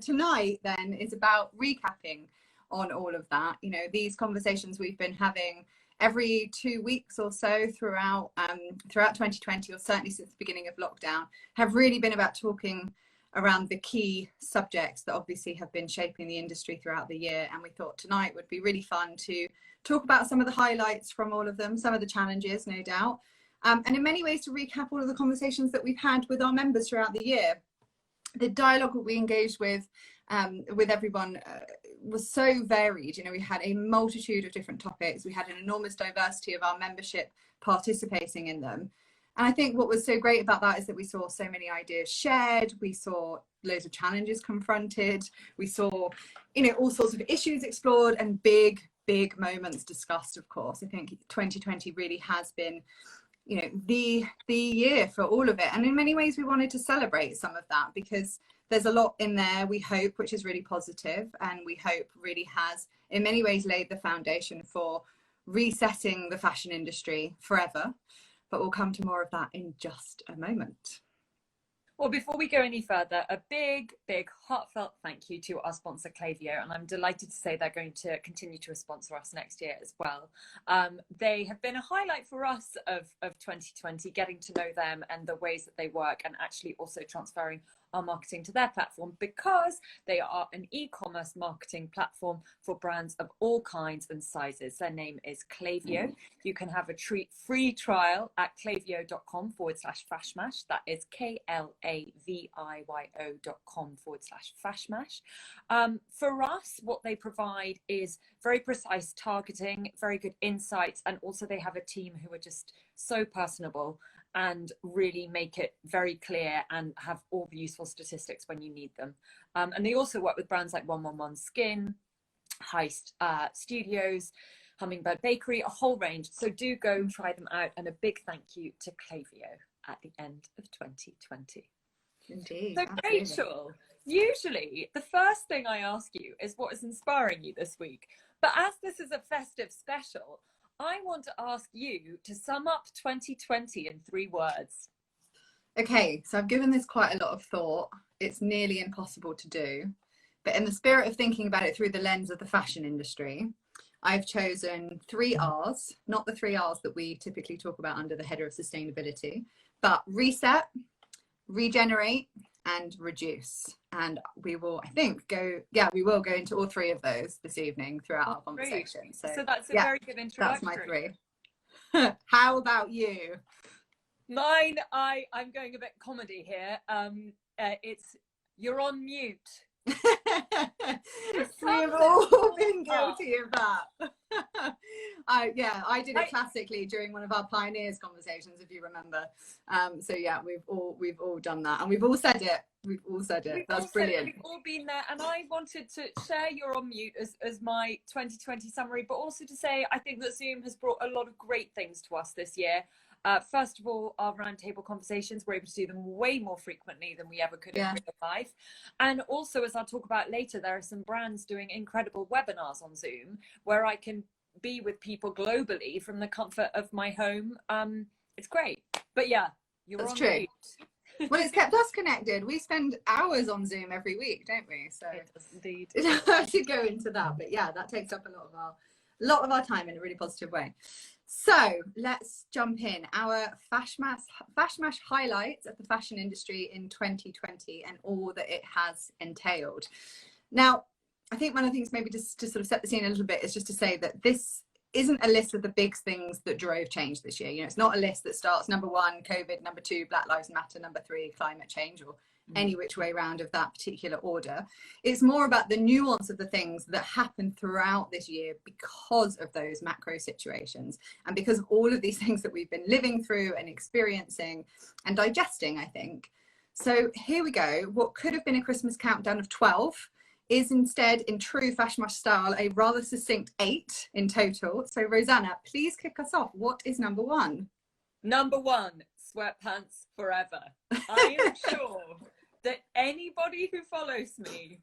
Tonight then is about recapping on all of that. You know, these conversations we've been having every 2 weeks or so throughout 2020, or certainly since the beginning of lockdown, have really been about talking around the key subjects that obviously have been shaping the industry throughout the year. And we thought tonight would be really fun to talk about some of the highlights from all of them, some of the challenges, no doubt, and in many ways to recap all of the conversations that we've had with our members throughout the year. The dialogue that we engaged with everyone was so varied. You know, we had a multitude of different topics. We had an enormous diversity of our membership participating in them. And I think what was so great about that is that we saw so many ideas shared. We saw loads of challenges confronted. We saw, you know, all sorts of issues explored and big moments discussed, of course. I think 2020 really has been, you know, the year for all of it. And in many ways we wanted to celebrate some of that, because there's a lot in there, we hope, which is really positive, and we hope really has in many ways laid the foundation for resetting the fashion industry forever. But we'll come to more of that in just a moment. Well, before we go any further, a big heartfelt thank you to our sponsor Klaviyo, and I'm delighted to say they're going to continue to sponsor us next year as well. They have been a highlight for us of 2020, getting to know them and the ways that they work, and actually also transferring our marketing to their platform, because they are an e-commerce marketing platform for brands of all kinds and sizes. Their name is Klaviyo. You can have a free trial at klaviyo.com/fashmash. That is klaviyo.com/fashmash. For us, what they provide is very precise targeting, very good insights, and also they have a team who are just so personable and really make it very clear and have all the useful statistics when you need them. And they also work with brands like 111 Skin, Heist Studios, Hummingbird Bakery, a whole range. So do go and try them out. And a big thank you to Klaviyo at the end of 2020. Indeed. So Rachel, usually the first thing I ask you is what is inspiring you this week. But as this is a festive special, I want to ask you to sum up 2020 in 3 words. Okay, so I've given this quite a lot of thought. It's nearly impossible to do, but in the spirit of thinking about it through the lens of the fashion industry, I've chosen 3 R's, not the 3 R's that we typically talk about under the header of sustainability, but reset, regenerate, and reduce. And we will, I think, we will go into all 3 of those this evening throughout our conversation. So that's a very good introduction. That's my 3. How about you? Mine, I'm going a bit comedy here. It's you're on mute. We've all been guilty of that. I did it classically during one of our pioneers conversations, if you remember. So yeah, we've all done that, and we've all said it. That's brilliant. We've all been there, and I wanted to share You're on Mute as my 2020 summary, but also to say I think that Zoom has brought a lot of great things to us this year. First of all, our roundtable conversations, we're able to do them way more frequently than we ever could in real life. And also, as I'll talk about later, there are some brands doing incredible webinars on Zoom where I can be with people globally from the comfort of my home. It's great. But yeah, you're on mute. Well, it's kept us connected. We spend hours on Zoom every week, don't we? So it does indeed. I should go into that, but yeah, that takes up a lot of our time in a really positive way. So let's jump in. Our FashMash highlights of the fashion industry in 2020 and all that it has entailed. Now, I think one of the things, maybe just to sort of set the scene a little bit, is just to say that this isn't a list of the big things that drove change this year. You know, it's not a list that starts number 1, COVID, number 2, Black Lives Matter, number 3, climate change, or any which way round of that particular order. It's more about the nuance of the things that happened throughout this year because of those macro situations, and because of all of these things that we've been living through and experiencing and digesting, I think. So here we go. What could have been a Christmas countdown of 12 is instead, in true FashMash style, a rather succinct 8 in total. So Rosanna, please kick us off. What is number 1? Number 1, Sweatpants forever. I am sure that anybody who follows me,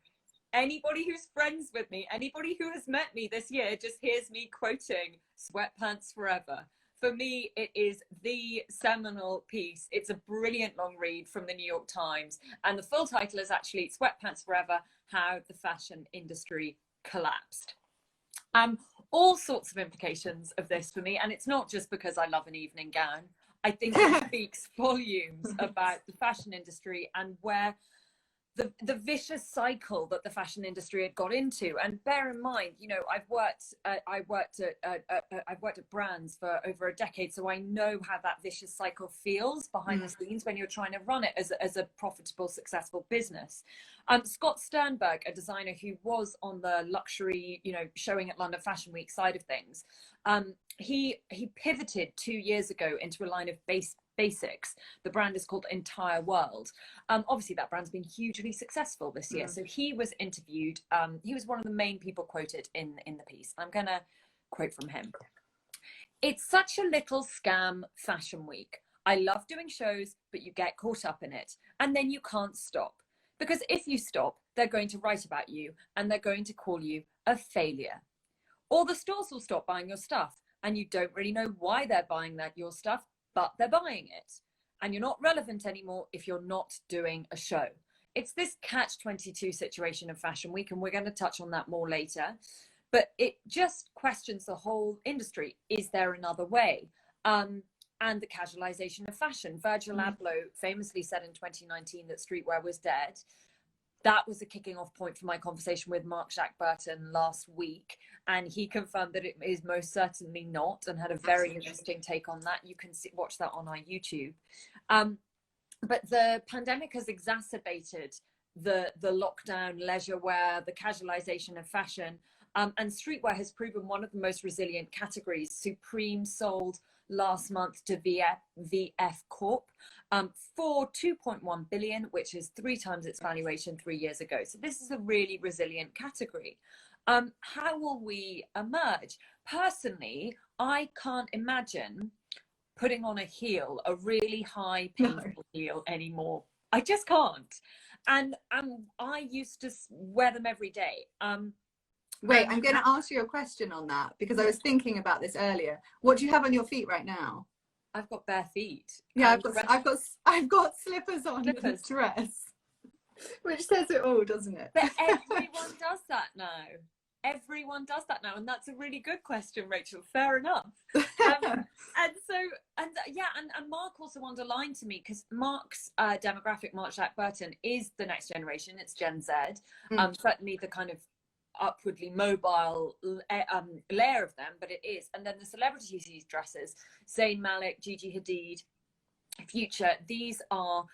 anybody who's friends with me, anybody who has met me this year just hears me quoting Sweatpants forever. For me, it is the seminal piece. It's a brilliant long read from the New York Times. And the full title is actually Sweatpants Forever, How the Fashion Industry Collapsed. All sorts of implications of this for me. And it's not just because I love an evening gown. I think it speaks volumes about the fashion industry and where the vicious cycle that the fashion industry had got into. And bear in mind, you know, I've worked at brands for over a decade, so I know how that vicious cycle feels behind the scenes when you're trying to run it as a profitable, successful business. Scott Sternberg, a designer who was on the luxury, you know, showing at London Fashion Week side of things, he pivoted 2 years ago into a line of basics. The brand is called Entailed. Obviously that brand's been hugely successful this year. So he was interviewed. He was one of the main people quoted in the piece. I'm gonna quote from him. "It's such a little scam fashion week. I love doing shows, but you get caught up in it and then you can't stop. Because if you stop, they're going to write about you and they're going to call you a failure. Or the stores will stop buying your stuff and you don't really know why they're buying your stuff, but they're buying it. And you're not relevant anymore if you're not doing a show." It's this catch-22 situation of Fashion Week, and we're going to touch on that more later. But it just questions the whole industry. Is there another way? And the casualization of fashion. Virgil Abloh famously said in 2019 that streetwear was dead. That was the kicking off point for my conversation with Mark Jacques Burton last week. And he confirmed that it is most certainly not, and had a very interesting take on that. You can watch that on our YouTube. But the pandemic has exacerbated the lockdown leisure wear, the casualization of fashion. And streetwear has proven one of the most resilient categories. Supreme sold last month to VF Corp for 2.1 billion, which is 3 times its valuation 3 years ago. So this is a really resilient category. How will we emerge? Personally, I can't imagine putting on a heel, a really high painful heel anymore. I just can't. And I used to wear them every day. Wait, I'm going to ask you a question on that, because I was thinking about this earlier. What do you have on your feet right now? I've got bare feet. Yeah, I've got slippers on with a dress, which says it all, doesn't it? But everyone does that now. Everyone does that now, and that's a really good question, Rachel. Fair enough. And Mark also underlined to me, because Mark's demographic, Mark Jacques Burton, is the next generation. It's Gen Z. Certainly the kind of upwardly mobile layer of them, but it is. And then the celebrities he dresses, Zayn Malik, Gigi Hadid, Future, they are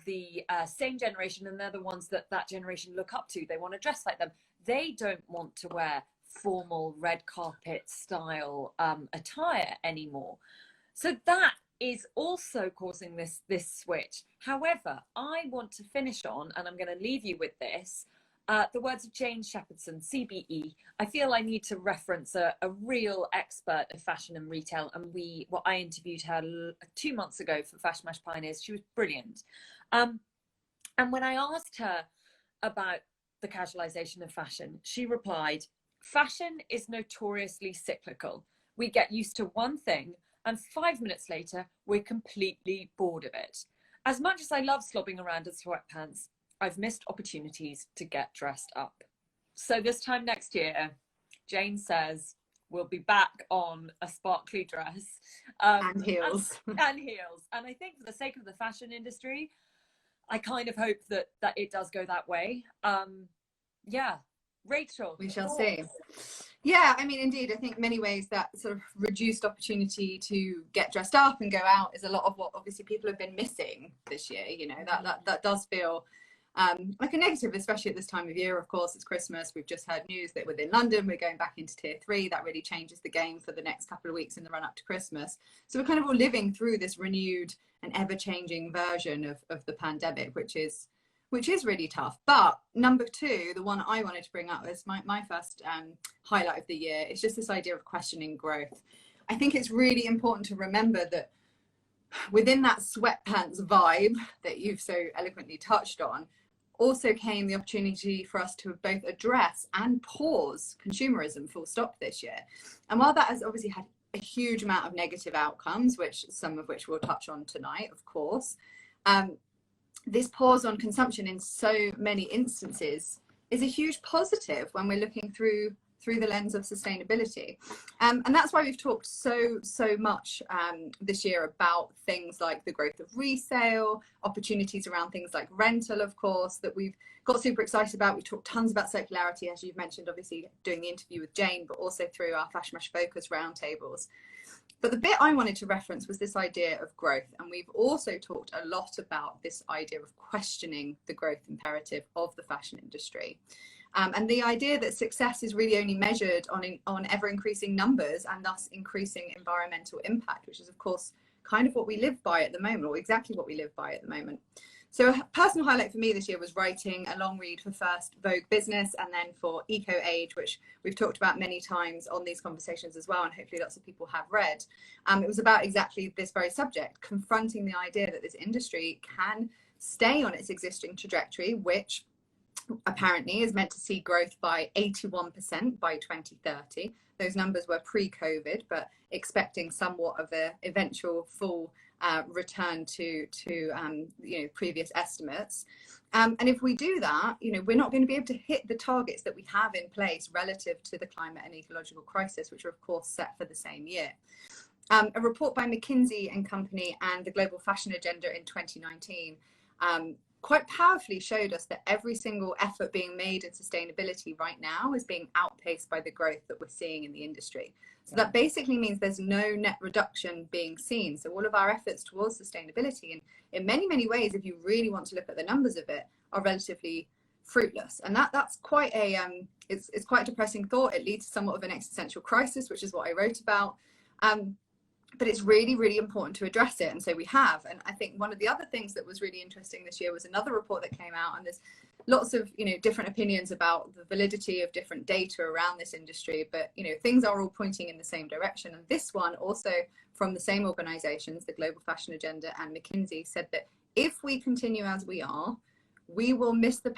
the same generation, and they're the ones that generation look up to. They want to dress like them. They don't want to wear formal red carpet style attire anymore. So that is also causing this switch. However, I want to finish on, and I'm going to leave you with this, the words of Jane Shepherdson, CBE. I feel I need to reference a real expert of fashion and retail, and I interviewed her 2 months ago for FashMash Pioneers. She was brilliant. And when I asked her about the casualization of fashion, she replied, "Fashion is notoriously cyclical. We get used to one thing, and 5 minutes later, we're completely bored of it. As much as I love slobbing around in sweatpants, I've missed opportunities to get dressed up." So this time next year, Jane says, we'll be back on a sparkly dress. And heels. And heels. And I think for the sake of the fashion industry, I kind of hope that it does go that way. Yeah. Rachel. We shall see. Yeah, I mean, indeed, I think in many ways that sort of reduced opportunity to get dressed up and go out is a lot of what obviously people have been missing this year. You know, that does feel like a negative, especially at this time of year. Of course, it's Christmas. We've just heard news that within London, we're going back into tier 3. That really changes the game for the next couple of weeks in the run up to Christmas. So we're kind of all living through this renewed and ever-changing version of the pandemic, which is really tough. But number 2, the one I wanted to bring up as my first highlight of the year, is just this idea of questioning growth. I think it's really important to remember that within that sweatpants vibe that you've so eloquently touched on, also came the opportunity for us to both address and pause consumerism full stop this year. And while that has obviously had a huge amount of negative outcomes, some of which we'll touch on tonight, of course. This pause on consumption in so many instances is a huge positive when we're looking through the lens of sustainability. And that's why we've talked so much this year about things like the growth of resale, opportunities around things like rental, of course, that we've got super excited about. We've talked tons about circularity, as you've mentioned, obviously doing the interview with Jane, but also through our FashMash Focus roundtables. But the bit I wanted to reference was this idea of growth. And we've also talked a lot about this idea of questioning the growth imperative of the fashion industry. And the idea that success is really only measured on ever increasing numbers and thus increasing environmental impact, which is, of course, kind of what we live by at the moment, or exactly what we live by at the moment. So a personal highlight for me this year was writing a long read for first Vogue Business and then for Eco Age, which we've talked about many times on these conversations as well, and hopefully lots of people have read. It was about exactly this very subject, confronting the idea that this industry can stay on its existing trajectory, which apparently is meant to see growth by 81% by 2030. Those numbers were pre-COVID, but expecting somewhat of an eventual full return to previous estimates. And if we do that, we're not going to be able to hit the targets that we have in place relative to the climate and ecological crisis, which are of course set for the same year. A report by McKinsey and Company and the Global Fashion Agenda in 2019 quite powerfully showed us that every single effort being made in sustainability right now is being outpaced by the growth that we're seeing in the industry. So that basically means there's no net reduction being seen. So all of our efforts towards sustainability, and in many ways, if you really want to look at the numbers of it, are relatively fruitless. And that's quite a it's quite a depressing thought. It leads to somewhat of an existential crisis, which is what I wrote about. But it's really important to address it, and so we have. And I think one of the other things that was really interesting this year was another report that came out, and there's lots of different opinions about the validity of different data around this industry, but things are all pointing in the same direction. And this one, also from the same organizations, the Global Fashion Agenda and McKinsey, said that if we continue as we are, we will miss the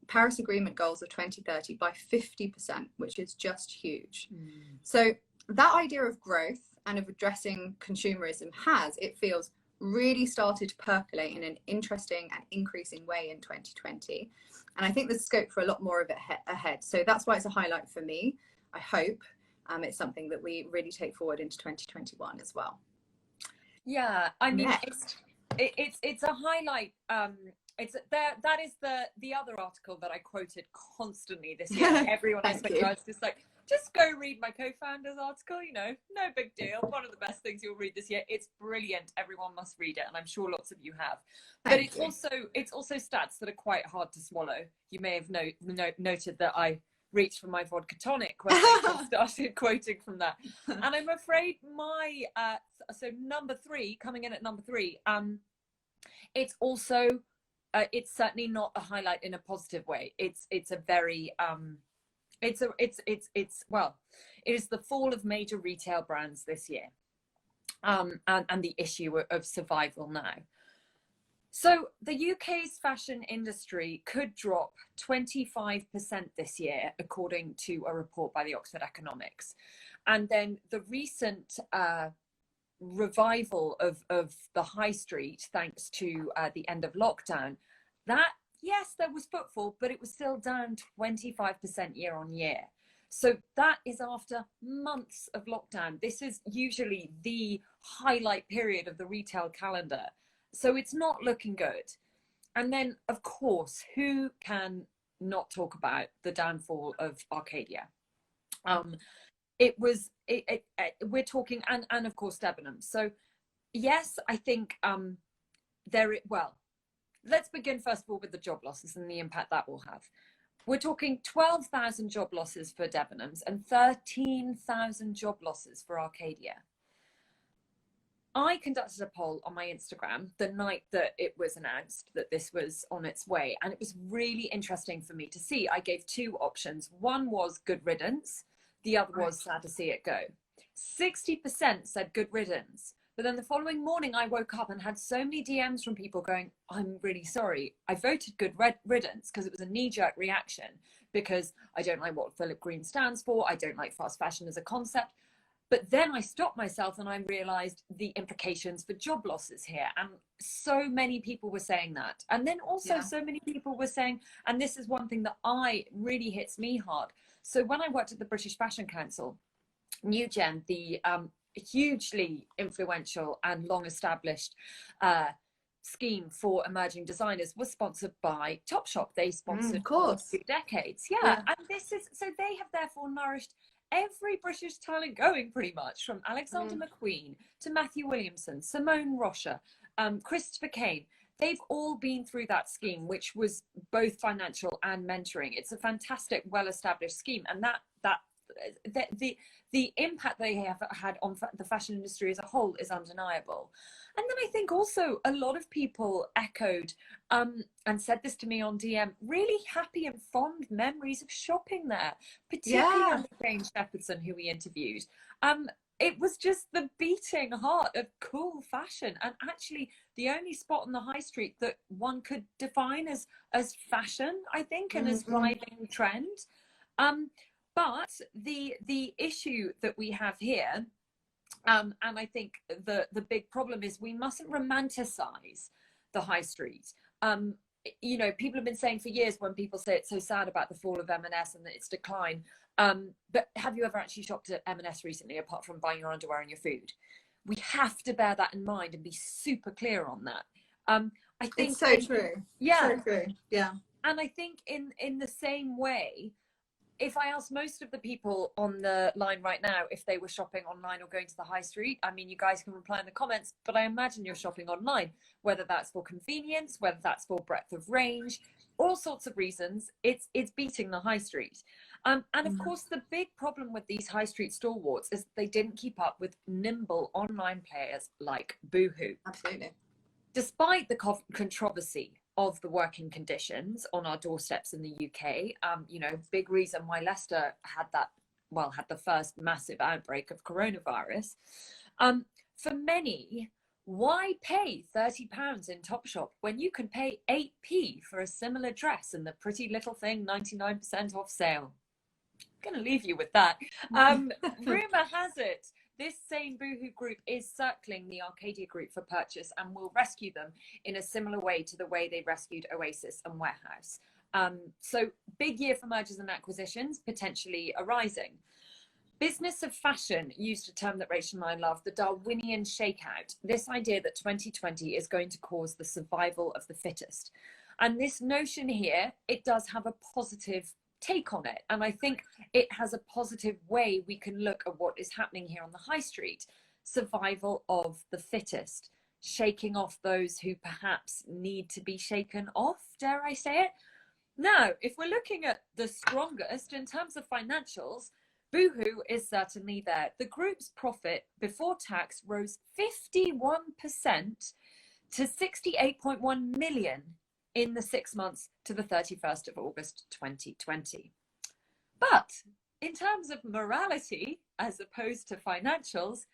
Paris Agreement goals of 2030 by 50%, which is just huge. So that idea of growth and of addressing consumerism it feels really started to percolate in an interesting and increasing way in 2020. And I think there's scope for a lot more of it ahead. So that's why it's a highlight for me. I hope it's something that we really take forward into 2021 as well. Yeah, I mean, it's a highlight. That is the other article that I quoted constantly this year. Everyone I spoke to, I was just like, just go read my co-founder's article, no big deal. One of the best things you'll read this year. It's brilliant. Everyone must read it, and I'm sure lots of you have. But it's also stats that are quite hard to swallow. You may have noted that I reached for my vodka tonic when I started quoting from that. And I'm afraid my so number 3, coming in at number 3, it's also it's certainly not a highlight in a positive way. It's a very it is the fall of major retail brands this year, and the issue of survival now. So the UK's fashion industry could drop 25% this year, according to a report by the Oxford Economics. And then the recent revival of the high street, thanks to the end of lockdown, that, yes, there was footfall, but it was still down 25% year on year. So that is after months of lockdown. This is usually the highlight period of the retail calendar. So it's not looking good. And then, of course, who can not talk about the downfall of Arcadia? We're talking, and of course, Debenhams. So yes, I think let's begin first of all with the job losses and the impact that will have. We're talking 12,000 job losses for Debenhams and 13,000 job losses for Arcadia. I conducted a poll on my Instagram the night that it was announced that this was on its way, and it was really interesting for me to see. I gave 2 options. One was good riddance, the other was sad to see it go. 60% said good riddance. But then the following morning, I woke up and had so many DMs from people going, I'm really sorry. I voted good riddance because it was a knee-jerk reaction, because I don't like what Philip Green stands for. I don't like fast fashion as a concept. But then I stopped myself and I realized the implications for job losses here. And so many people were saying that. And then also so many people were saying, and this is one thing that really hits me hard. So when I worked at the British Fashion Council, New Gen, the hugely influential and long established scheme for emerging designers, was sponsored by Topshop. They sponsored for 2 decades. And this is, so they have therefore nourished every British talent going, pretty much, from Alexander McQueen to Matthew Williamson, Simone Rocha, Christopher Kane. They've all been through that scheme, which was both financial and mentoring. It's a fantastic, well-established scheme, and the impact they have had on the fashion industry as a whole is undeniable. And then I think also a lot of people echoed and said this to me on DM, really happy and fond memories of shopping there, particularly under Jane Shepherdson, who we interviewed. It was just the beating heart of cool fashion, and actually the only spot on the high street that one could define as fashion, I think, and as driving trend. But the issue that we have here, and I think the big problem is, we mustn't romanticize the high street. You know, people have been saying for years, when people say it's so sad about the fall of M&S and its decline, but have you ever actually shopped at M&S recently, apart from buying your underwear and your food? We have to bear that in mind and be super clear on that. I think it's so true. So true. And I think in the same way, if I ask most of the people on the line right now if they were shopping online or going to the high street, I mean, you guys can reply in the comments, but I imagine you're shopping online, whether that's for convenience, whether that's for breadth of range, all sorts of reasons. It's beating the high street. And of course, the big problem with these high street stalwarts is they didn't keep up with nimble online players like Boohoo. Absolutely. Despite the controversy of the working conditions on our doorsteps in the UK, you know, big reason why Leicester had the first massive outbreak of coronavirus. For many, why pay £30 in Topshop when you can pay 8p for a similar dress in the Pretty Little Thing 99% off sale? I'm going to leave you with that. Rumour has it this same Boohoo group is circling the Arcadia group for purchase and will rescue them in a similar way to the way they rescued Oasis and Warehouse. So big year for mergers and acquisitions potentially arising. Business of Fashion used a term that Rachel and I love, the Darwinian shakeout. This idea that 2020 is going to cause the survival of the fittest. And this notion here, it does have a positive take on it, and I think it has a positive way we can look at what is happening here on the high street. Survival of the fittest, shaking off those who perhaps need to be shaken off, dare I say it. Now, if we're looking at the strongest in terms of financials, Boohoo is certainly there. The group's profit before tax rose 51% to 68.1 million in the 6 months to the 31st of August 2020. But in terms of morality, as opposed to financials,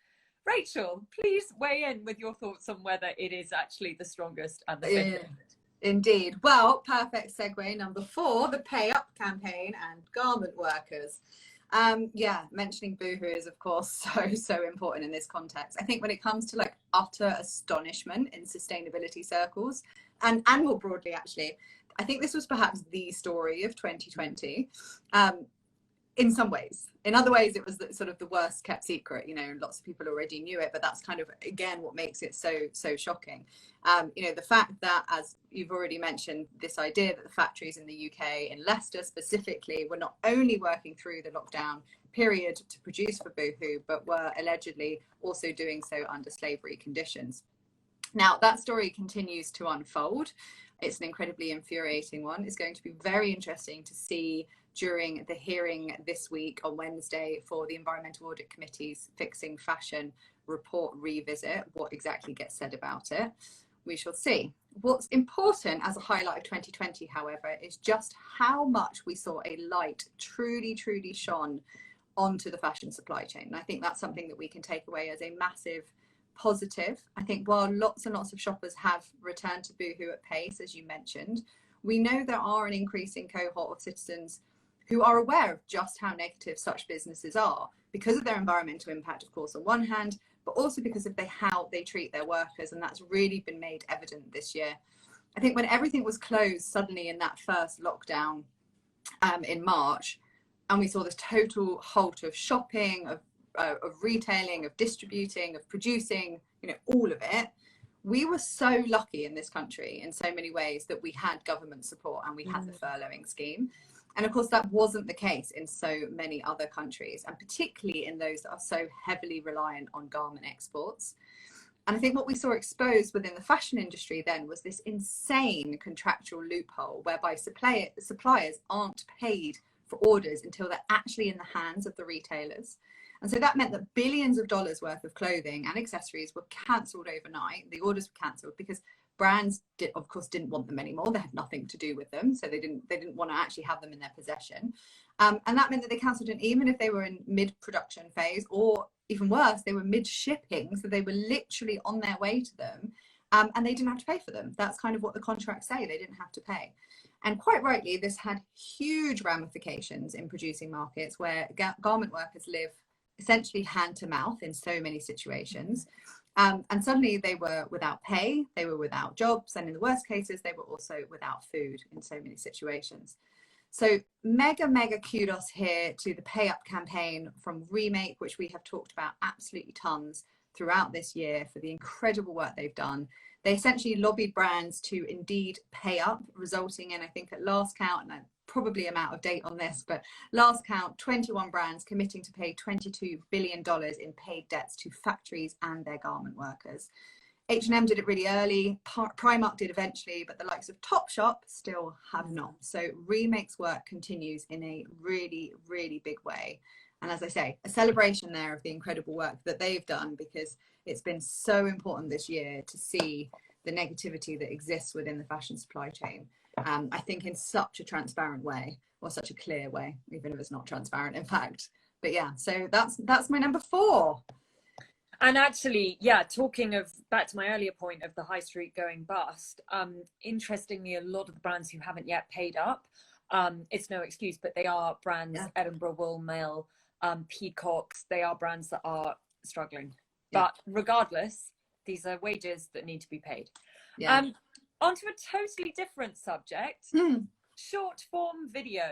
Rachel, please weigh in with your thoughts on whether it is actually the strongest and the fittest. Indeed. Well, perfect segue. Number 4, the Pay Up campaign and garment workers. Mentioning Boohoo is of course so important in this context. I think when it comes to like utter astonishment in sustainability circles and more broadly, actually, I think this was perhaps the story of 2020. In some ways. In other ways, it was sort of the worst kept secret. You know, lots of people already knew it, but that's kind of, again, what makes it so shocking. You know, the fact that, as you've already mentioned, this idea that the factories in the UK, in Leicester specifically, were not only working through the lockdown period to produce for Boohoo, but were allegedly also doing so under slavery conditions. Now, that story continues to unfold. It's an incredibly infuriating one. It's going to be very interesting to see during the hearing this week on Wednesday for the Environmental Audit Committee's Fixing Fashion report revisit, what exactly gets said about it. We shall see. What's important as a highlight of 2020, however, is just how much we saw a light truly shone onto the fashion supply chain. And I think that's something that we can take away as a massive positive. I think while lots and lots of shoppers have returned to Boohoo at pace, as you mentioned, we know there are an increasing cohort of citizens who are aware of just how negative such businesses are because of their environmental impact, of course, on one hand, but also because of how they treat their workers. And that's really been made evident this year. I think when everything was closed suddenly in that first lockdown in March, and we saw this total halt of shopping, of retailing, of distributing, of producing, all of it, we were so lucky in this country in so many ways that we had government support and we had the furloughing scheme. And of course, that wasn't the case in so many other countries, and particularly in those that are so heavily reliant on garment exports. And I think what we saw exposed within the fashion industry then was this insane contractual loophole whereby suppliers aren't paid for orders until they're actually in the hands of the retailers. And so that meant that billions of dollars worth of clothing and accessories were cancelled overnight. The orders were cancelled because brands of course didn't want them anymore. They had nothing to do with them, so they didn't want to actually have them in their possession. And that meant that they cancelled them even if they were in mid-production phase, or even worse, they were mid-shipping, so they were literally on their way to them, and they didn't have to pay for them. That's kind of what the contracts say, they didn't have to pay. And quite rightly, this had huge ramifications in producing markets where garment workers live essentially hand to mouth in so many situations. And suddenly they were without pay, they were without jobs, and in the worst cases, they were also without food in so many situations. So mega kudos here to the Pay Up campaign from Remake, which we have talked about absolutely tons throughout this year for the incredible work they've done. They essentially lobbied brands to indeed pay up, resulting in, I think at last count, and I probably am out of date on this, but last count, 21 brands committing to pay $22 billion in paid debts to factories and their garment workers. H&M did it really early, Primark did eventually, but the likes of Topshop still have not. So Remake's work continues in a really big way. And as I say, a celebration there of the incredible work that they've done, because it's been so important this year to see the negativity that exists within the fashion supply chain. I think in such a transparent way, or such a clear way, even if it's not transparent in fact. But yeah, so that's my number 4. And actually, yeah, talking of back to my earlier point of the high street going bust, interestingly, a lot of the brands who haven't yet paid up, it's no excuse, but they are brands, Edinburgh Wool Mill, Peacocks, they are brands that are struggling. Yeah. But regardless, these are wages that need to be paid. Yeah. Onto a totally different subject, short form video,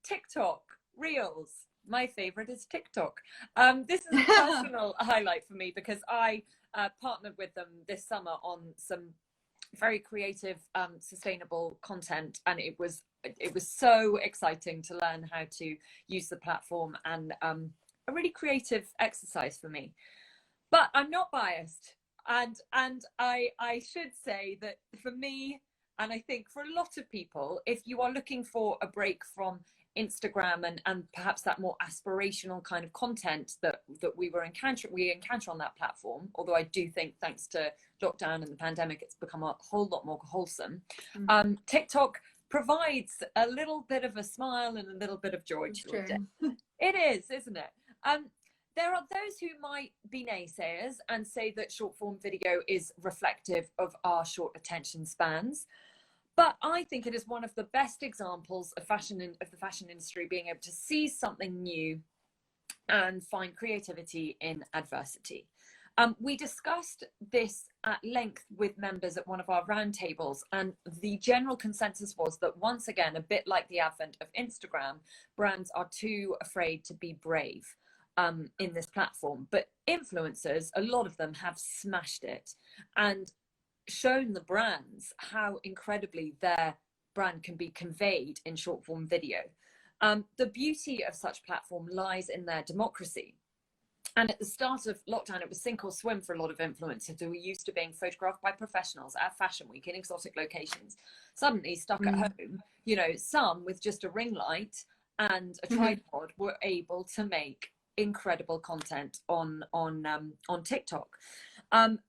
TikTok, Reels. My favorite is TikTok. This is a personal highlight for me because I partnered with them this summer on some very creative, sustainable content, and it was so exciting to learn how to use the platform, and a really creative exercise for me. But I'm not biased, and I should say that for me, and I think for a lot of people, if you are looking for a break from Instagram and perhaps that more aspirational kind of content that we encounter on that platform, although I do think thanks to lockdown and the pandemic it's become a whole lot more wholesome. TikTok provides a little bit of a smile and a little bit of joy to it. It is, isn't it? There are those who might be naysayers and say that short form video is reflective of our short attention spans. But I think it is one of the best examples of the fashion industry being able to see something new and find creativity in adversity. We discussed this at length with members at one of our roundtables, and the general consensus was that once again, a bit like the advent of Instagram, brands are too afraid to be brave in this platform. But influencers, a lot of them have smashed it and shown the brands how incredibly their brand can be conveyed in short form video. The beauty of such platform lies in their democracy. And at the start of lockdown, it was sink or swim for a lot of influencers who were used to being photographed by professionals at Fashion Week in exotic locations, suddenly stuck at home. You know, some with just a ring light and a tripod were able to make incredible content on TikTok. And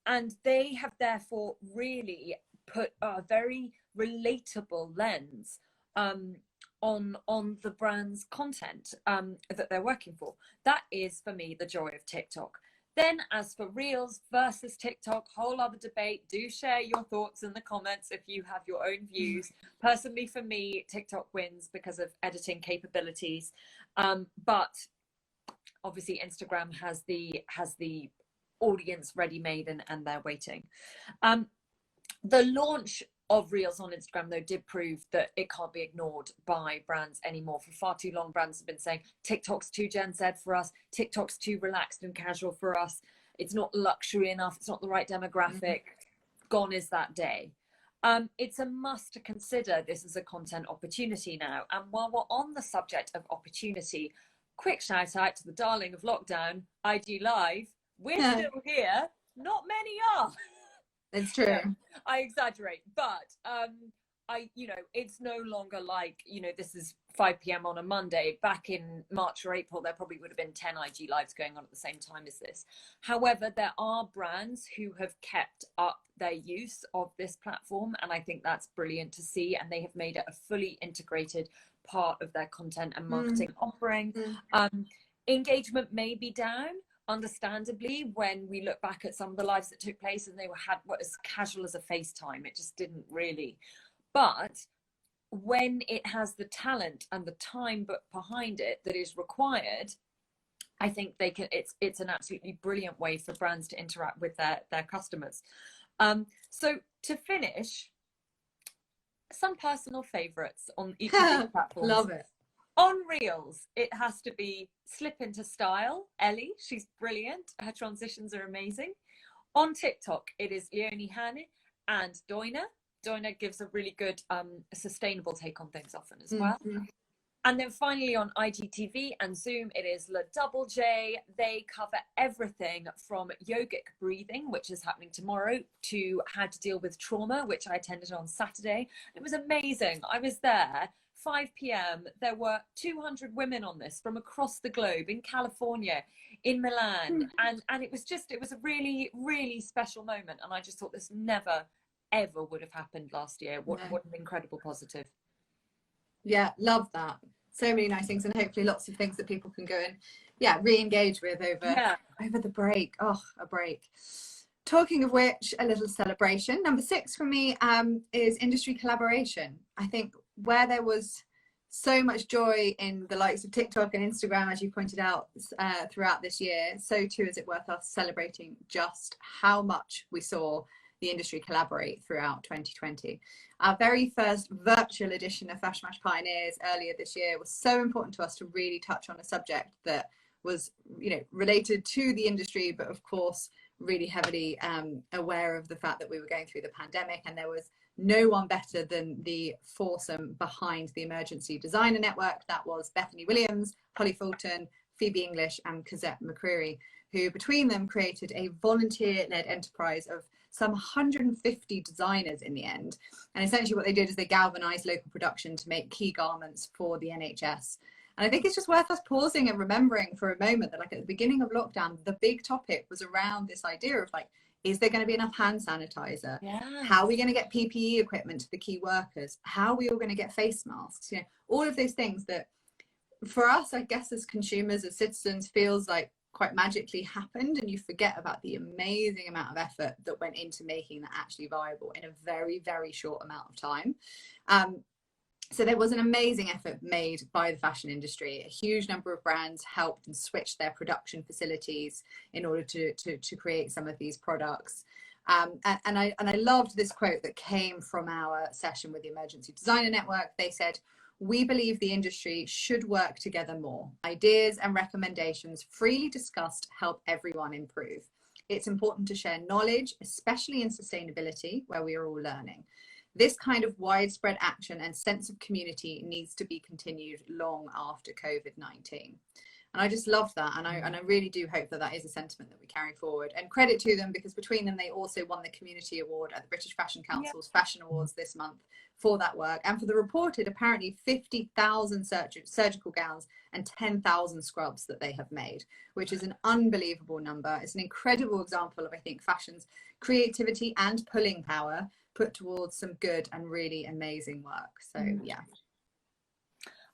they have therefore really put a very relatable lens on the brand's content that they're working for. That is, for me, the joy of TikTok. Then as for Reels versus TikTok, whole other debate. Do share your thoughts in the comments if you have your own views. Personally, for me, TikTok wins because of editing capabilities. But obviously Instagram has the audience ready-made and they're waiting. The launch of Reels on Instagram, though, did prove that it can't be ignored by brands anymore. For far too long, brands have been saying TikTok's too Gen Z for us, TikTok's too relaxed and casual for us, it's not luxury enough, it's not the right demographic. Gone is that day. It's a must to consider this as a content opportunity now. And while we're on the subject of opportunity, quick shout out to the darling of lockdown, IG Live. We're still here. Not many are. It's true. Yeah, I exaggerate, but it's no longer like, this is 5 p.m. on a Monday. Back in March or April, there probably would have been 10 IG Lives going on at the same time as this. However, there are brands who have kept up their use of this platform, and I think that's brilliant to see, and they have made it a fully integrated part of their content and marketing offering. Engagement may be down, understandably, when we look back at some of the lives that took place and they had what as casual as a FaceTime. It just didn't really. But when it has the talent and the time behind it that is required, I think they can. It's an absolutely brilliant way for brands to interact with their customers. So to finish, some personal favorites on each of these platforms. Love it. On Reels, it has to be Slip Into Style, Ellie. She's brilliant. Her transitions are amazing. On TikTok, it is Leonie Hane and Doina. Doina gives a really good sustainable take on things often as well. And then finally on IGTV and Zoom, it is La Double J. They cover everything from yogic breathing, which is happening tomorrow, to how to deal with trauma, which I attended on Saturday. It was amazing. I was there. 5 p.m. There were 200 women on this from across the globe, in California, in Milan, and it was a really, really special moment. And I just thought this never, ever would have happened last year. What an incredible positive. Yeah, love that. So many nice things, and hopefully lots of things that people can go and re-engage with over the break. Oh, a break. Talking of which, a little celebration. Number 6 for me is industry collaboration. I think where there was so much joy in the likes of TikTok and Instagram, as you pointed out, throughout this year, so too is it worth us celebrating just how much we saw the industry collaborate throughout 2020. Our very first virtual edition of FashMash Pioneers earlier this year was so important to us to really touch on a subject that was, related to the industry, but of course, really heavily aware of the fact that we were going through the pandemic, and there was no one better than the foursome behind the Emergency Designer Network. That was Bethany Williams, Holly Fulton, Phoebe English, and Cosette McCreary, who between them created a volunteer-led enterprise of some 150 designers in the end. And essentially what they did is they galvanized local production to make key garments for the NHS. And I think it's just worth us pausing and remembering for a moment that, like, at the beginning of lockdown, the big topic was around this idea of, like, is there going to be enough hand sanitizer? Yes. How are we going to get PPE equipment to the key workers? How are we all going to get face masks? All of those things that for us, I guess, as consumers, as citizens, feels like quite magically happened, and you forget about the amazing amount of effort that went into making that actually viable in a very, very short amount of time. So there was an amazing effort made by the fashion industry. A huge number of brands helped and switched their production facilities in order to create some of these products. And I loved this quote that came from our session with the Emergency Designer Network. They said, "We believe the industry should work together more. Ideas and recommendations freely discussed help everyone improve. It's important to share knowledge, especially in sustainability, where we are all learning. This kind of widespread action and sense of community needs to be continued long after COVID-19. And I just love that. And I really do hope that that is a sentiment that we carry forward. And credit to them, because between them, they also won the Community Award at the British Fashion Council's Fashion Awards this month for that work. And for the reported, apparently 50,000 surgical gowns and 10,000 scrubs that they have made, which is an unbelievable number. It's an incredible example of, I think, fashion's creativity and pulling power put towards some good and really amazing work. So yeah.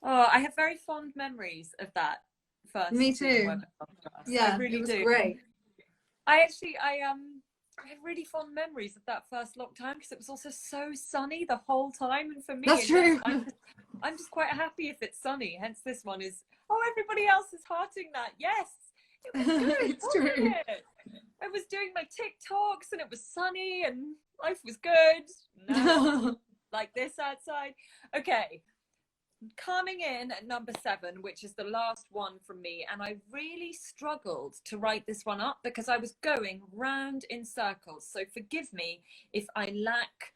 Oh, I have very fond memories of that first. Me too. Yeah, it was great. I have really fond memories of that first lockdown because it was also so sunny the whole time, and for me, That's true. I'm just quite happy if it's sunny. Hence, this one is. Oh, everybody else is hearting that. Yes, it was good. It's true. I was doing my TikToks and it was sunny and life was good. Now, like this outside. Okay. Coming in at number 7, which is the last one from me, and I really struggled to write this one up because I was going round in circles. So forgive me if I lack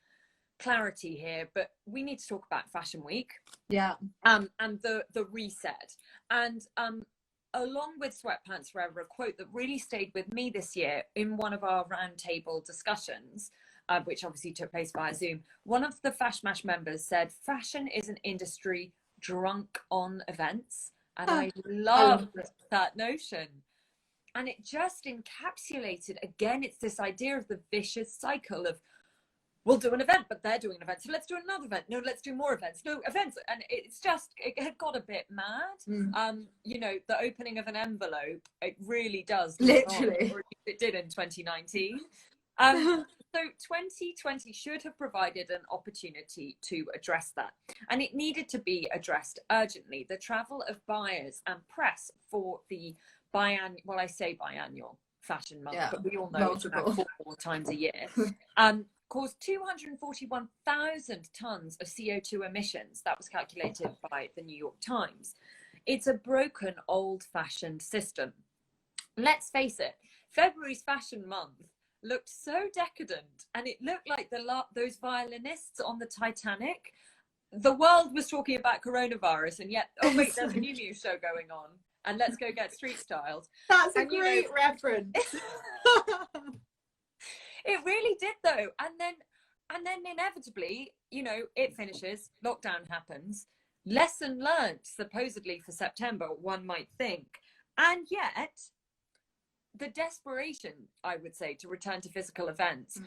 clarity here, but we need to talk about Fashion Week. Yeah. And the reset. And along with Sweatpants Forever, a quote that really stayed with me this year in one of our roundtable discussions, which obviously took place via Zoom. One of the FashMash members said, "Fashion is an industry drunk on events." And I love that notion. And it just encapsulated, again, it's this idea of the vicious cycle of, we'll do an event, but they're doing an event, so let's do another event. No, let's do more events. No, events. And it's just, it had got a bit mad. You know, the opening of an envelope, it really does. Literally. Or it did in 2019. So 2020 should have provided an opportunity to address that. And it needed to be addressed urgently. The travel of buyers and press for the biannual fashion month, but we all know it's about 4 times a year, caused 241,000 tons of CO2 emissions. That was calculated by the New York Times. It's a broken, old-fashioned system. Let's face it, February's Fashion Month looked so decadent, and it looked like those violinists on the Titanic. The world was talking about coronavirus, and yet, oh wait, there's a new show going on, and let's go get street styled. That's a great reference. It really did, though. And then inevitably, you know, it finishes, lockdown happens, lesson learned supposedly for September, one might think, and yet the desperation, I would say, to return to physical events.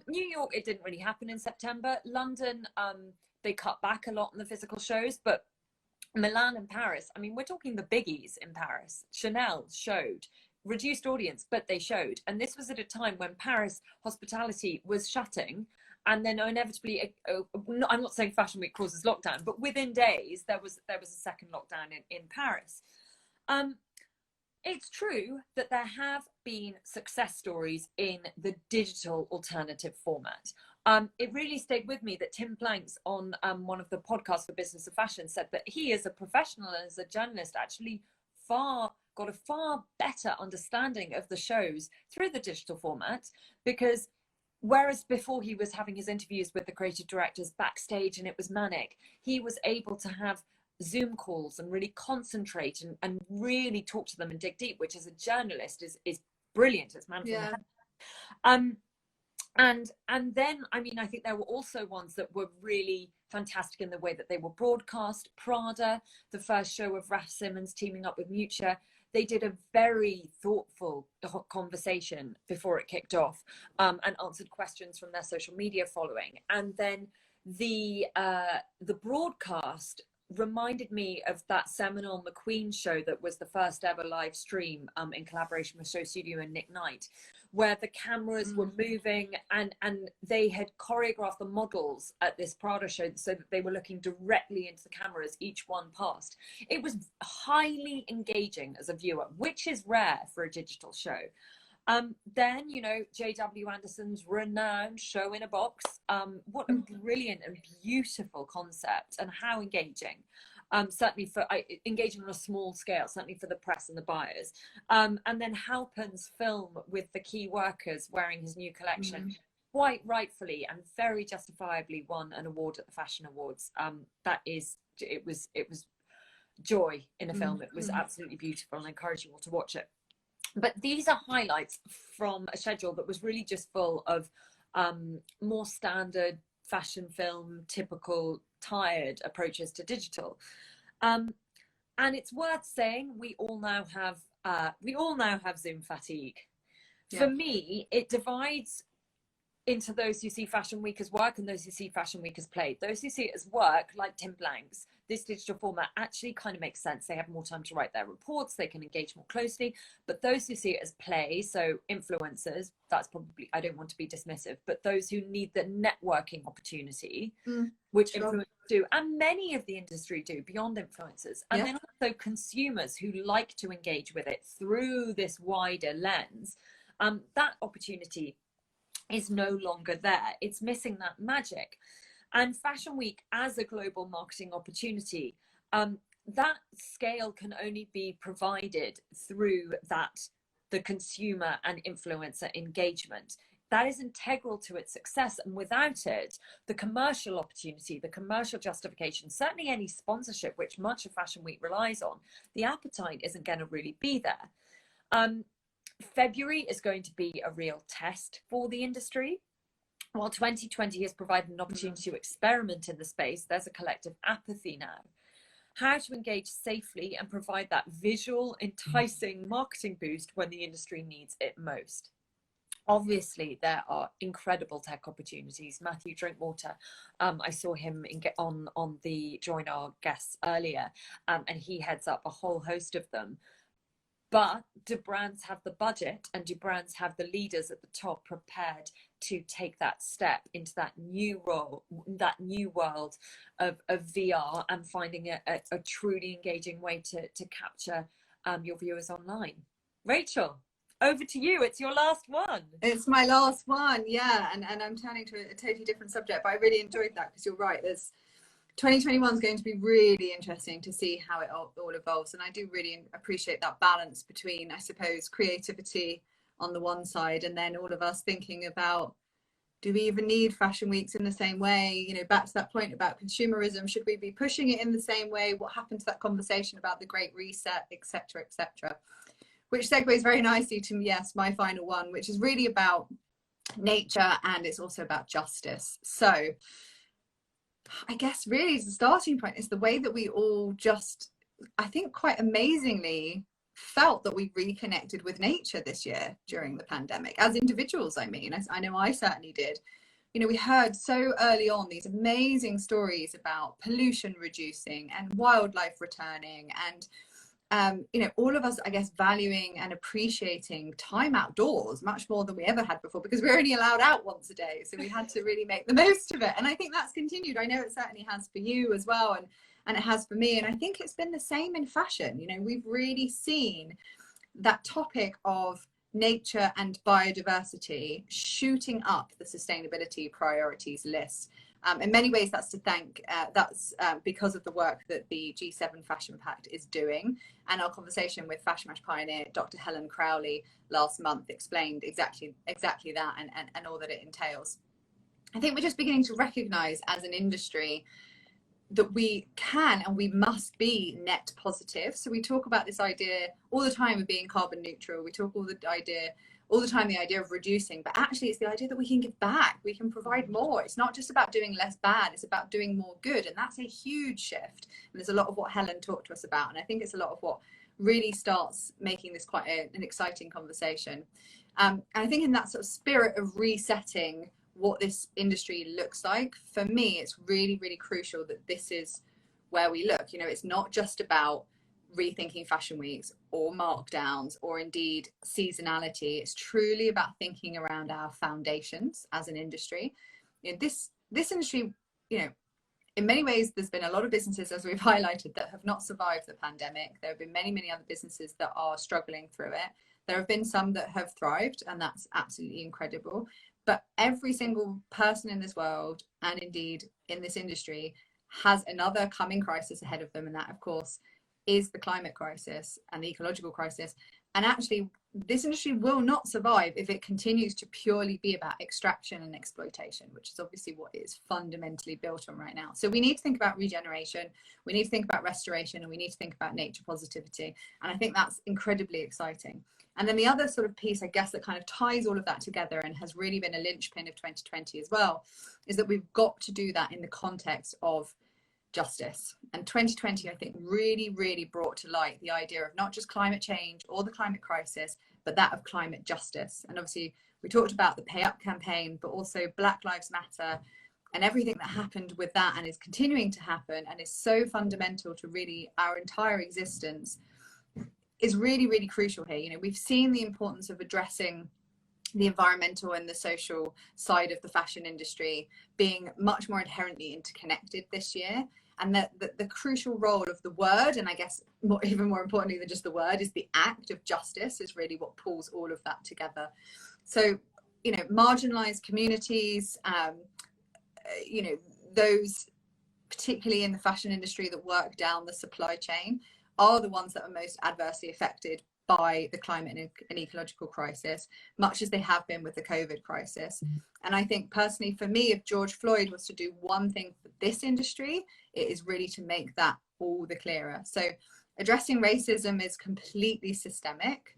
New York, it didn't really happen in September. London, they cut back a lot on the physical shows, but Milan and Paris, I mean, we're talking the biggies in Paris. Chanel showed, reduced audience, but they showed. And this was at a time when Paris hospitality was shutting. And then inevitably, I'm not saying Fashion Week causes lockdown, but within days, there was a second lockdown in Paris. It's true that there have been success stories in the digital alternative format. It really stayed with me that Tim Planks on one of the podcasts for Business of Fashion said that he, as a professional and as a journalist, actually got a far better understanding of the shows through the digital format, because whereas before he was having his interviews with the creative directors backstage and it was manic, he was able to have Zoom calls and really concentrate and really talk to them and dig deep, which as a journalist is brilliant. It's man from the head. And then, I mean, I think there were also ones that were really fantastic in the way that they were broadcast. Prada, the first show of Raf Simons teaming up with Mucha, they did a very thoughtful conversation before it kicked off, and answered questions from their social media following. And then the broadcast reminded me of that seminal McQueen show that was the first ever live stream in collaboration with Show Studio and Nick Knight, where the cameras were moving and they had choreographed the models at this Prada show so that they were looking directly into the cameras, each one passed. It was highly engaging as a viewer, which is rare for a digital show. Then, you know, J.W. Anderson's renowned Show in a Box. What a brilliant and beautiful concept, and how engaging. Certainly for engaging on a small scale, certainly for the press and the buyers. And then Halpen's film with the key workers wearing his new collection, quite rightfully and very justifiably won an award at the Fashion Awards. It was joy in a film. It was absolutely beautiful, and I encourage you all to watch it. But these are highlights from a schedule that was really just full of more standard fashion film, typical tired approaches to digital. And it's worth saying we all now have Zoom fatigue. Yeah. For me, it divides into those who see Fashion Week as work and those who see Fashion Week as play. Those who see it as work, like Tim Blank's, this digital format actually kind of makes sense. They have more time to write their reports, they can engage more closely. But those who see it as play, so influencers, that's probably, I don't want to be dismissive, but those who need the networking opportunity, which influencers do, and many of the industry do beyond influencers. And then also consumers who like to engage with it through this wider lens, that opportunity is no longer there. It's missing that magic. And Fashion Week as a global marketing opportunity, that scale can only be provided through the consumer and influencer engagement. That is integral to its success. And without it, the commercial opportunity, the commercial justification, certainly any sponsorship, which much of Fashion Week relies on, the appetite isn't going to really be there. February is going to be a real test for the industry. While 2020 has provided an opportunity to experiment in the space, there's a collective apathy now. How to engage safely and provide that visual, enticing marketing boost when the industry needs it most. Obviously, there are incredible tech opportunities. Matthew Drinkwater, I saw him on the Join Our Guests earlier, and he heads up a whole host of them. But do brands have the budget, and do brands have the leaders at the top prepared to take that step into that new role, that new world of VR, and finding a truly engaging way to capture your viewers online? Rachel, over to you. It's your last one. It's my last one, yeah. And I'm turning to a totally different subject, but I really enjoyed that, because you're right. 2021 is going to be really interesting to see how it all evolves. And I do really appreciate that balance between, I suppose, creativity on the one side, and then all of us thinking about, do we even need Fashion Weeks in the same way? You know, back to that point about consumerism, should we be pushing it in the same way? What happened to that conversation about the Great Reset, etc., etc.? Which segues very nicely to, yes, my final one, which is really about nature, and it's also about justice. So I guess really the starting point is the way that we all just, I think quite amazingly, felt that we reconnected with nature this year during the pandemic, as individuals. I mean, I know I certainly did. You know, we heard so early on these amazing stories about pollution reducing and wildlife returning, and you know, all of us, I guess, valuing and appreciating time outdoors much more than we ever had before, because we're only allowed out once a day. So we had to really make the most of it. And I think that's continued. I know it certainly has for you as well. And it has for me. And I think it's been the same in fashion. You know, we've really seen that topic of nature and biodiversity shooting up the sustainability priorities list. In many ways, that's to thank, because of the work that the G7 Fashion Pact is doing. And our conversation with FashMash pioneer, Dr. Helen Crowley, last month explained exactly that and all that it entails. I think we're just beginning to recognize as an industry that we can and we must be net positive. So we talk about this idea all the time of being carbon neutral. We talk all the time the idea of reducing, but actually it's the idea that we can give back, we can provide more. It's not just about doing less bad, it's about doing more good. And that's a huge shift. And there's a lot of what Helen talked to us about. And I think it's a lot of what really starts making this quite an exciting conversation. And I think in that sort of spirit of resetting what this industry looks like, for me, it's really, really crucial that this is where we look. You know, it's not just about rethinking fashion weeks or markdowns or indeed seasonality. It's truly about thinking around our foundations as an industry. You know, this industry, you know, in many ways, there's been a lot of businesses, as we've highlighted, that have not survived the pandemic. There have been many, many other businesses that are struggling through it. There have been some that have thrived, and that's absolutely incredible. But every single person in this world, and indeed in this industry, has another coming crisis ahead of them. And that, of course, is the climate crisis and the ecological crisis. And actually, this industry will not survive if it continues to purely be about extraction and exploitation, which is obviously what it is fundamentally built on right now. So we need to think about regeneration, we need to think about restoration, and we need to think about nature positivity. And I think that's incredibly exciting. And then the other sort of piece, I guess, that kind of ties all of that together and has really been a linchpin of 2020 as well, is that we've got to do that in the context of justice. And 2020, I think, really, really brought to light the idea of not just climate change or the climate crisis, but that of climate justice. And obviously, we talked about the Pay Up campaign, but also Black Lives Matter and everything that happened with that and is continuing to happen and is so fundamental to really our entire existence is really, really crucial here. You know, we've seen the importance of addressing the environmental and the social side of the fashion industry being much more inherently interconnected this year, and that the crucial role of the word, and I guess even more importantly than just the word, is the act of justice, is really what pulls all of that together. So, you know, marginalized communities, you know, those particularly in the fashion industry that work down the supply chain are the ones that are most adversely affected by the climate and ecological crisis, much as they have been with the COVID crisis. And I think personally, for me, if George Floyd was to do one thing for this industry, it is really to make that all the clearer. So addressing racism is completely systemic.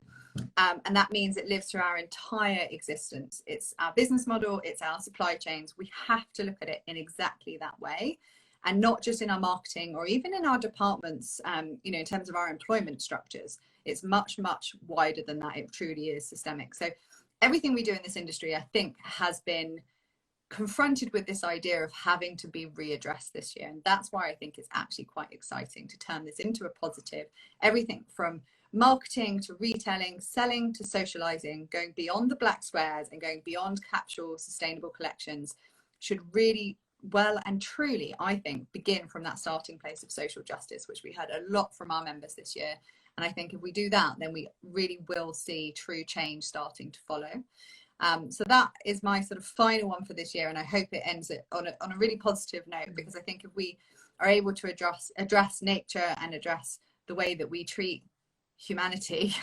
And that means it lives through our entire existence. It's our business model, it's our supply chains. We have to look at it in exactly that way, and not just in our marketing or even in our departments, you know, in terms of our employment structures. It's much, much wider than that. It truly is systemic. So everything we do in this industry, I think, has been confronted with this idea of having to be readdressed this year. And that's why I think it's actually quite exciting to turn this into a positive. Everything from marketing to retailing, selling to socializing, going beyond the black squares and going beyond capsule sustainable collections should really well and truly, I think, begin from that starting place of social justice, which we heard a lot from our members this year. And I think if we do that, then we really will see true change starting to follow. So that is my sort of final one for this year, and I hope it ends it on a really positive note, because I think if we are able to address nature and address the way that we treat humanity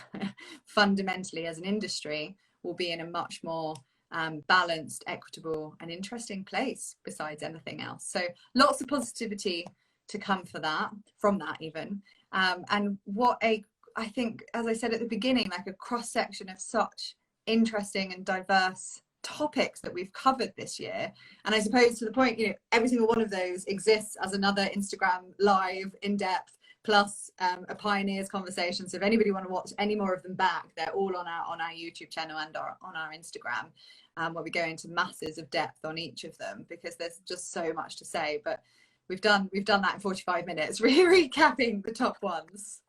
fundamentally as an industry, we'll be in a much more balanced, equitable and interesting place besides anything else. So lots of positivity to come from that even. And what I think, as I said at the beginning, like a cross section of such interesting and diverse topics that we've covered this year. And I suppose to the point, you know, every single one of those exists as another Instagram live in depth plus a pioneers conversation. So if anybody want to watch any more of them back, they're all on our YouTube channel and on our Instagram, where we go into masses of depth on each of them, because there's just so much to say. But we've done that in 45 minutes, really recapping the top ones.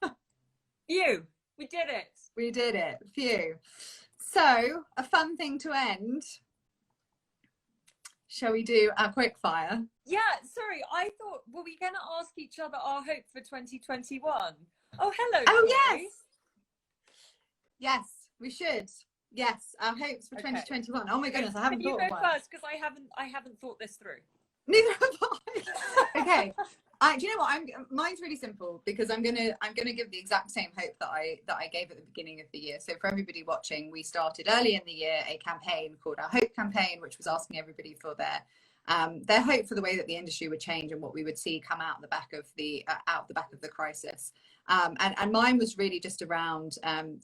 We did it. We did it. Phew. So a fun thing to end. Shall we do our quick fire? Yeah, sorry, I thought, were we going to ask each other our hope for 2021? Oh, hello. Oh, Chloe. yes. Yes, we should. Yes, our hopes for 2021. Oh my goodness, I haven't thought of one. You go first, because I haven't thought this through. Neither have I. Okay. Do you know what? Mine's really simple, because I'm gonna give the exact same hope that I gave at the beginning of the year. So for everybody watching, we started early in the year a campaign called our Hope Campaign, which was asking everybody for their hope for the way that the industry would change and what we would see come out the back of the crisis. And mine was really just around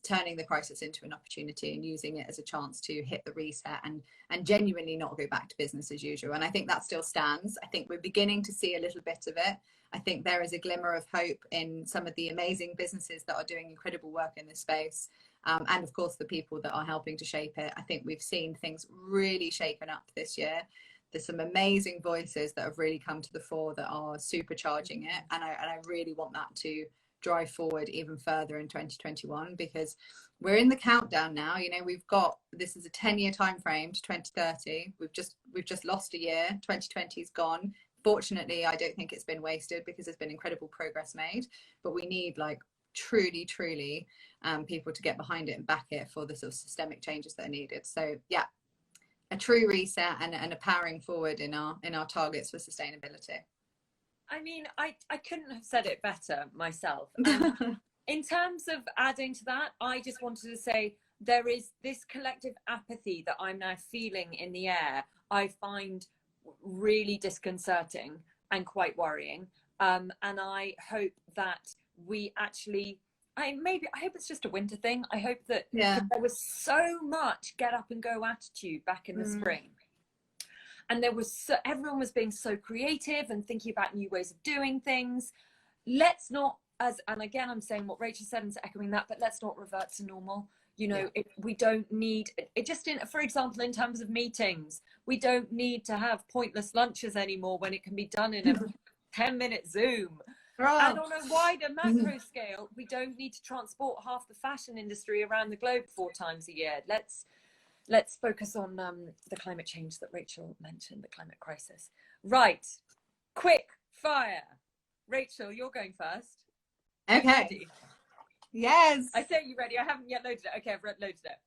turning the crisis into an opportunity and using it as a chance to hit the reset and genuinely not go back to business as usual. And I think that still stands. I think we're beginning to see a little bit of it. I think there is a glimmer of hope in some of the amazing businesses that are doing incredible work in this space. And of course, the people that are helping to shape it. I think we've seen things really shaken up this year. There's some amazing voices that have really come to the fore that are supercharging it. And I really want that to drive forward even further in 2021, because we're in the countdown now. You know, this is a 10-year time frame to 2030. We've just lost a year. 2020 is gone. Fortunately, I don't think it's been wasted, because there's been incredible progress made, but we need like truly people to get behind it and back it for the sort of systemic changes that are needed. So yeah, a true reset and a powering forward in our targets for sustainability. I mean, I couldn't have said it better myself. In terms of adding to that, I just wanted to say there is this collective apathy that I'm now feeling in the air. I find really disconcerting and quite worrying. And I hope that we actually, I hope it's just a winter thing. I hope that there was so much get up and go attitude back in the spring. and there was everyone was being so creative and thinking about new ways of doing things. Let's not, and again I'm saying what Rachel said and echoing that, but let's not revert to normal. You know, we don't need it. Just for example, in terms of meetings, we don't need to have pointless lunches anymore when it can be done in a 10-minute Zoom. And on a wider macro scale, we don't need to transport half the fashion industry around the globe 4 times a year. Let's focus on the climate change that Rachel mentioned, the climate crisis. Right, quick fire. Rachel, you're going first. Okay. Ready? Yes. I say you ready. I haven't yet loaded it. Okay, I've loaded it.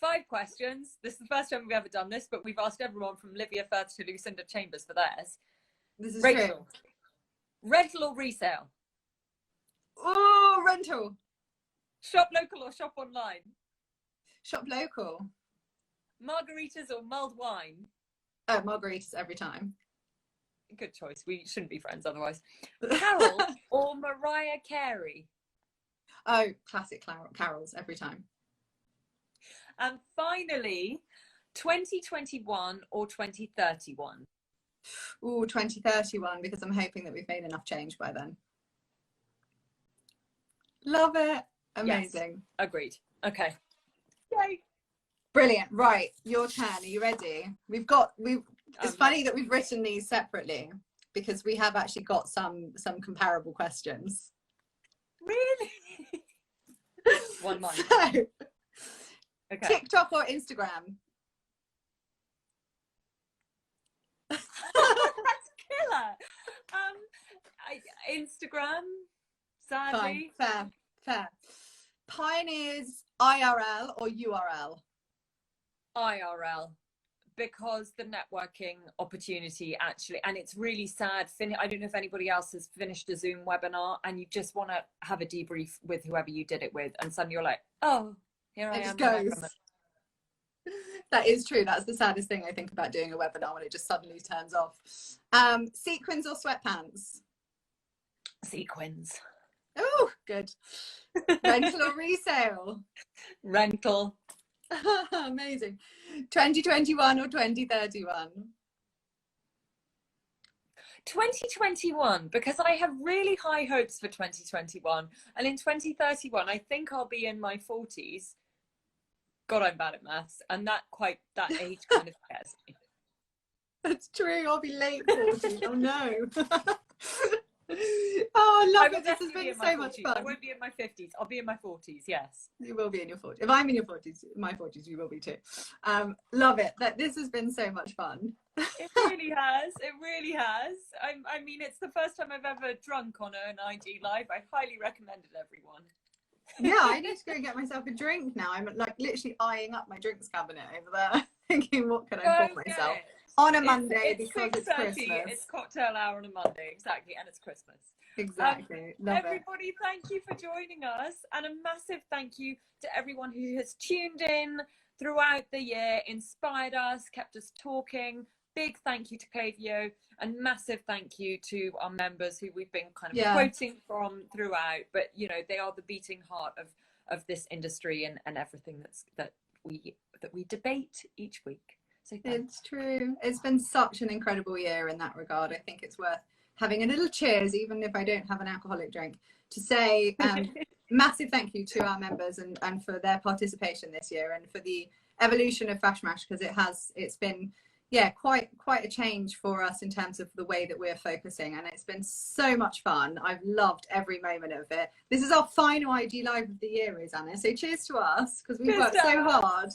5 questions. This is the first time we've ever done this, but we've asked everyone from Livia Firth to Lucinda Chambers for theirs. This is Rachel, true. rental or resale? Oh, rental. Shop local or shop online? Shop local. Margaritas or mulled wine? Oh, margaritas every time. Good choice. We shouldn't be friends otherwise. Carol or Mariah Carey? Oh, classic carols every time. And finally, 2021 or 2031? Ooh, 2031, because I'm hoping that we've made enough change by then. Love it. Amazing. Yes, agreed. Okay. Yay. Brilliant. Right, your turn. Are you ready? It's funny that we've written these separately because we have actually got some comparable questions. Really? One line. So, okay. TikTok or Instagram? That's killer. Instagram, sadly. Fine. Fair. Pioneers IRL or URL? IRL, because the networking opportunity actually, and it's really sad. I don't know if anybody else has finished a Zoom webinar and you just want to have a debrief with whoever you did it with, and suddenly you're like, oh, here I am. It just goes. That is true. That's the saddest thing I think about doing a webinar, when it just suddenly turns off. Sequins or sweatpants? Sequins. Oh, good. Rental or resale? Rental. Amazing. 2021 or 2031? 2021, because I have really high hopes for 2021, and in 2031 I think I'll be in my 40s. God, I'm bad at maths, and that age kind of scares me. That's true. I'll be late 40. Oh no. Oh, I love it. This has been so much fun. I won't be in my 50s. I'll be in my 40s. Yes. You will be in your 40s. If I'm in your 40s, my 40s, you will be too. Love it. This has been so much fun. It really has. It really has. I mean, it's the first time I've ever drunk on an IG Live. I highly recommend it, everyone. Yeah, I need to go get myself a drink now. I'm like literally eyeing up my drinks cabinet over there, thinking what can I pour myself on a Monday, because it's Christmas. It's cocktail hour on a Monday, exactly, and it's Christmas. Exactly. Love everybody, thank you for joining us, and a massive thank you to everyone who has tuned in throughout the year, inspired us, kept us talking. Big thank you to Clavio, and massive thank you to our members who we've been kind of quoting from throughout, but you know, they are the beating heart of this industry and everything that we debate each week. So it's true. It's been such an incredible year in that regard. I think it's worth having a little cheers, even if I don't have an alcoholic drink, to say massive thank you to our members and for their participation this year, and for the evolution of FashMash, because it's been quite a change for us in terms of the way that we're focusing, and it's been so much fun. I've loved every moment of it. This is our final IG Live of the year, Rosanna, so cheers to us, because we've worked so hard.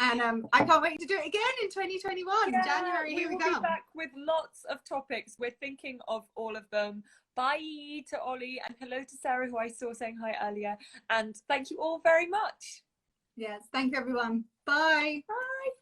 And I can't wait to do it again in 2021. January, here we go. We'll be back with lots of topics. We're thinking of all of them. Bye to Ollie, and hello to Sarah, who I saw saying hi earlier, and thank you all very much. Yes, thank you everyone. Bye. Bye.